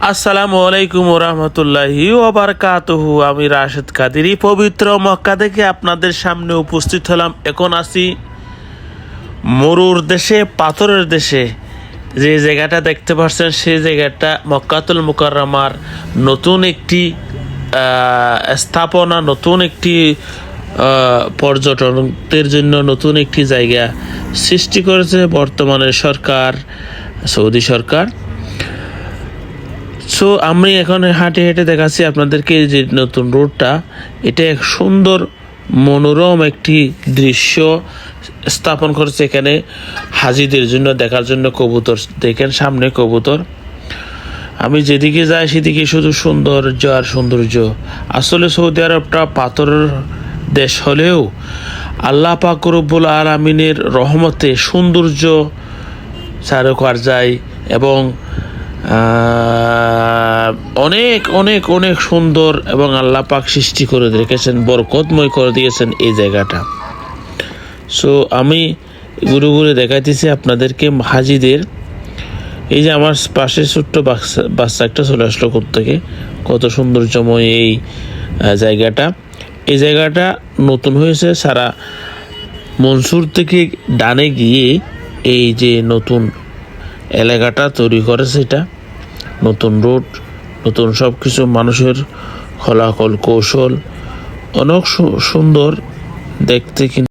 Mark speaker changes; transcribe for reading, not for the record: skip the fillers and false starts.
Speaker 1: আসসালামু আলাইকুম ওরহমতুল্লাহি ওবারকাতুহু। আমি রাশেদ কাদিরি পবিত্র মক্কা থেকে আপনাদের সামনে উপস্থিত হলাম। এখন আছি মরুর দেশে, পাথরের দেশে। যে জায়গাটা দেখতে পাচ্ছেন সেই জায়গাটা মক্কাতুল মুকাররমার নতুন একটি স্থাপনা, নতুন একটি পর্যটকদের জন্য নতুন একটি জায়গা সৃষ্টি করেছে বর্তমানে সরকার, সৌদি সরকার। সো আমি এখন হাঁটে হেঁটে দেখাচ্ছি আপনাদেরকে যে নতুন রোডটা, এটা এক সুন্দর মনোরম একটি দৃশ্য স্থাপন করেছে এখানে হাজিদের জন্য, দেখার জন্য। কবুতর দেখেন, সামনে কবুতর। আমি যেদিকে যাই সেদিকে শুধু সৌন্দর্য আর সৌন্দর্য। আসলে সৌদি আরবটা পাথরের দেশ হলেও আল্লাহ পাক রব্বুল আলামিনের রহমতে সৌন্দর্য চারুকার্যায় এবং অনেক অনেক অনেক সুন্দর এবং আল্লাহ পাক সৃষ্টি করে রেখেছেন, বরকতময় করে দিয়েছেন এই জায়গাটা। সো আমি ঘুরে ঘুরে দেখাইতেছি আপনাদেরকে হাজিদের। এই যে আমার পাশে ছোট্ট বাচ্চা একটা চলে আসলো থেকে, কত সৌন্দর্যময় এই জায়গাটা। এই জায়গাটা নতুন হয়েছে সারা মনসুর থেকে ডানে গিয়ে এই যে নতুন এলাকাটা তৈরি করেছে, এটা নতুন রোড, নতুন সব কিছু, মানুষের ফলাফল কৌশল অনেক সুন্দর দেখতে।